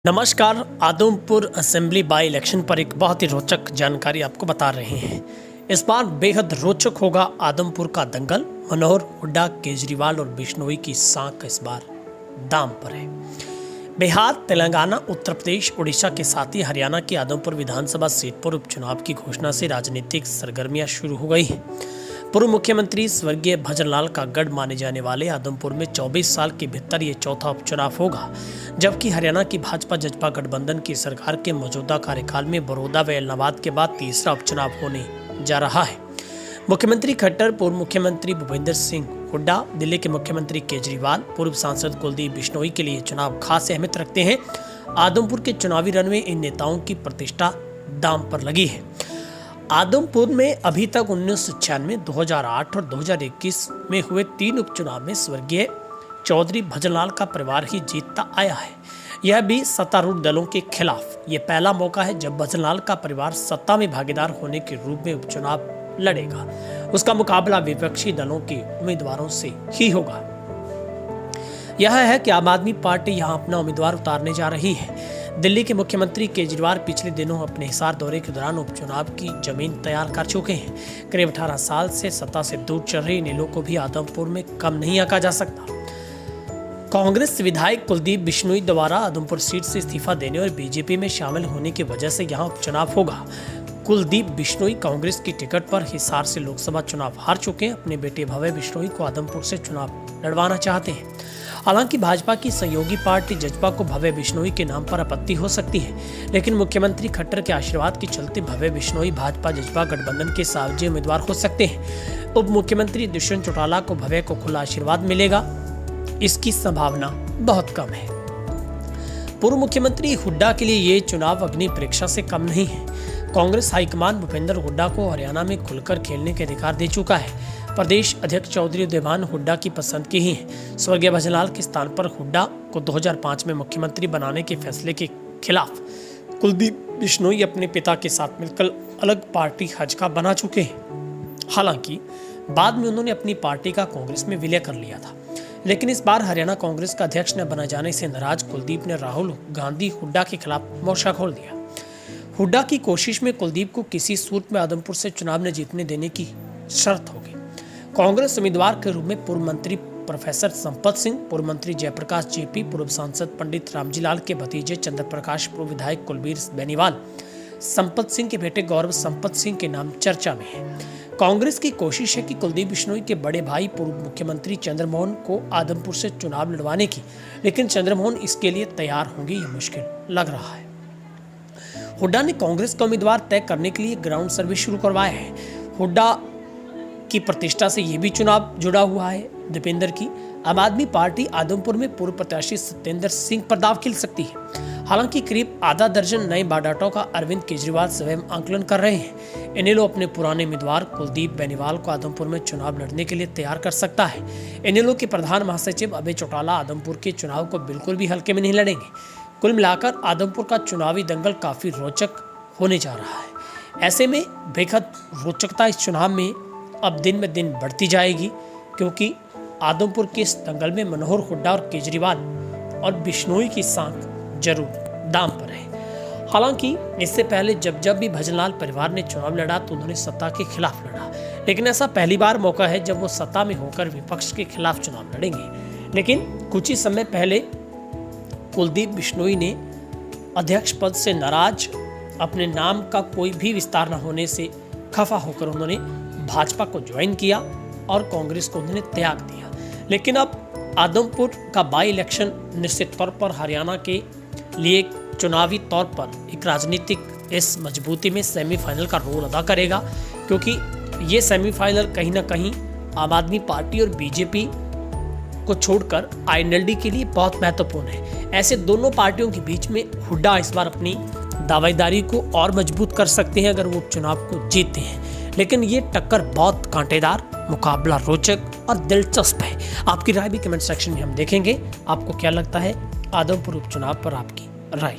नमस्कार। Adampur assembly by election पर एक बहुत ही रोचक जानकारी आपको बता रहे हैं। इस बार बेहद रोचक होगा आदमपुर का दंगल। मनोहर हुड्डा, केजरीवाल और बिश्नोई की साख इस बार दाम पर है। बिहार, तेलंगाना, उत्तर प्रदेश, उड़ीसा के साथ ही हरियाणा की आदमपुर विधानसभा सीट पर उपचुनाव की घोषणा से राजनीतिक सरगर्मियां शुरू हो गई हैं। पूर्व मुख्यमंत्री स्वर्गीय भजनलाल का गढ़ माने जाने वाले आदमपुर में 24 साल के भीतर ये चौथा उपचुनाव होगा, जबकि हरियाणा की भाजपा जजपा गठबंधन की सरकार के मौजूदा कार्यकाल में बड़ौदा व इलाहाबाद के बाद तीसरा उपचुनाव होने जा रहा है। मुख्यमंत्री खट्टर, पूर्व मुख्यमंत्री भूपेंद्र सिंह हुड्डा, दिल्ली के मुख्यमंत्री केजरीवाल, पूर्व सांसद कुलदीप बिश्नोई के लिए चुनाव खास अहमियत रखते हैं। आदमपुर के चुनावी रण में इन नेताओं की प्रतिष्ठा दांव पर लगी है। आदमपुर में अभी तक 1996, 2008 और 2021 में हुए 3 उपचुनाव में स्वर्गीय चौधरी भजनलाल का परिवार ही जीतता आया है, यह भी सत्तारूढ़ दलों के खिलाफ। यह पहला मौका है जब भजनलाल का परिवार सत्ता में भागीदार होने के रूप में उपचुनाव लड़ेगा। उसका मुकाबला विपक्षी दलों के उम्मीदवारों से ही होगा। यह है कि आम आदमी पार्टी यहां अपना उम्मीदवार उतारने जा रही है। दिल्ली के मुख्यमंत्री केजरीवाल पिछले दिनों अपने हिसार दौरे के दौरान उपचुनाव की जमीन तैयार कर चुके हैं। करीब 18 साल से सत्ता से दूर चल रही नीलों को भी आदमपुर में कम नहीं आंका जा सकता। कांग्रेस विधायक कुलदीप बिश्नोई द्वारा आदमपुर सीट से इस्तीफा देने और बीजेपी में शामिल होने की वजह से यहां उपचुनाव होगा। कुलदीप बिश्नोई कांग्रेस की टिकट पर हिसार से लोकसभा चुनाव हार चुके हैं। अपने बेटे भव्य बिश्नोई को आदमपुर से चुनाव लड़वाना चाहते हैं। हालांकि भाजपा की सहयोगी पार्टी जजपा को भव्य बिश्नोई के नाम पर आपत्ति हो सकती है, लेकिन मुख्यमंत्री खट्टर के आशीर्वाद के चलते भव्य बिश्नोई भाजपा जजपा गठबंधन के सावजी उम्मीदवार हो सकते हैं। उप मुख्यमंत्री दुष्यंत चौटाला को भव्य को खुला आशीर्वाद मिलेगा, इसकी संभावना बहुत कम है। पूर्व मुख्यमंत्री हुड्डा के लिए ये चुनाव अग्नि परीक्षा से कम नहीं है। कांग्रेस हाईकमान भूपेंद्र हुड्डा को हरियाणा में खुलकर खेलने के अधिकार दे चुका है। प्रदेश अध्यक्ष चौधरी उदयभान हुड्डा की पसंद की ही है। स्वर्गीय भजनलाल के स्थान पर हुड्डा को 2005 में मुख्यमंत्री बनाने के फैसले के खिलाफ कुलदीप बिश्नोई अपने पिता के साथ मिलकर अलग पार्टी हजका बना चुके हैं। हालांकि बाद में उन्होंने अपनी पार्टी का कांग्रेस में विलय कर लिया था, लेकिन इस बार हरियाणा कांग्रेस का अध्यक्ष न बना जाने से नाराज कुलदीप ने राहुल गांधी हुड्डा के खिलाफ मोर्चा खोल दिया। हुड्डा की कोशिश में कुलदीप को किसी सूरत में आदमपुर से चुनाव न जीतने देने की शर्त होगी। कांग्रेस उम्मीदवार के रूप में पूर्व मंत्री प्रोफेसर संपत सिंह, पूर्व मंत्री जयप्रकाश जेपी, पूर्व सांसद पंडित रामजी लाल के भतीजे चंद्र प्रकाश, पूर्व विधायक कुलबीर बेनीवाल, संपत सिंह के बेटे गौरव संपत सिंह के नाम चर्चा में है। कांग्रेस की कोशिश है कि कुलदीप बिश्नोई के बड़े भाई पूर्व मुख्यमंत्री चंद्रमोहन को आदमपुर से चुनाव लड़वाने की, लेकिन चंद्रमोहन इसके लिए तैयार होंगे, यह मुश्किल लग रहा है। हुड्डा ने कांग्रेस का उम्मीदवार तय करने के लिए ग्राउंड सर्वे शुरू करवाया है। हुड्डा की प्रतिष्ठा से यह भी चुनाव जुड़ा हुआ है। दीपेंद्र की आम आदमी पार्टी आदमपुर में पूर्व प्रत्याशी सत्येंद्र सिंह पर दाव खेल सकती है। हालांकि करीब आधा दर्जन नए बायोडाटों का अरविंद केजरीवाल स्वयं आंकलन कर रहे हैं। इनेलो अपने पुराने उम्मीदवार कुलदीप बेनीवाल को आदमपुर में चुनाव लड़ने के लिए तैयार कर सकता है। इनेलो के प्रधान महासचिव अभय चौटाला आदमपुर के चुनाव को बिल्कुल भी हल्के में नहीं लड़ेंगे। कुल मिलाकर आदमपुर का चुनावी दंगल काफी रोचक होने जा रहा है। ऐसे में बेहद रोचकता इस चुनाव में अब दिन में दिन बढ़ती जाएगी, क्योंकि आदमपुर के इस दंगल में मनोहर हुड्डा और केजरीवाल और बिश्नोई की साख जरूर दांव पर है। हालांकि इससे पहले जब भी भजनलाल परिवार ने चुनाव लड़ा तो उन्होंने सत्ता के खिलाफ लड़ा, लेकिन ऐसा पहली बार मौका है जब वो सत्ता में होकर विपक्ष के खिलाफ चुनाव लड़ेंगे। लेकिन कुछ ही समय पहले कुलदीप बिश्नोई ने अध्यक्ष पद से नाराज, अपने नाम का कोई भी विस्तार न होने से खफा होकर उन्होंने भाजपा को ज्वाइन किया और कांग्रेस को उन्होंने त्याग दिया। लेकिन अब आदमपुर का बाई इलेक्शन निश्चित तौर पर हरियाणा के लिए चुनावी तौर पर एक राजनीतिक इस मजबूती में सेमीफाइनल का रोल अदा करेगा, क्योंकि ये सेमीफाइनल कहीं ना कहीं आम आदमी पार्टी और बीजेपी को छोड़कर आईएनएलडी के लिए बहुत महत्वपूर्ण है। ऐसे दोनों पार्टियों के बीच में हुड्डा इस बार अपनी दावेदारी को और मजबूत कर सकते हैं अगर वो उपचुनाव को जीतते हैं। लेकिन ये टक्कर बहुत कांटेदार, मुकाबला रोचक और दिलचस्प है। आपकी राय भी कमेंट सेक्शन में हम देखेंगे। आपको क्या लगता है आदमपुर उपचुनाव पर आपकी राय?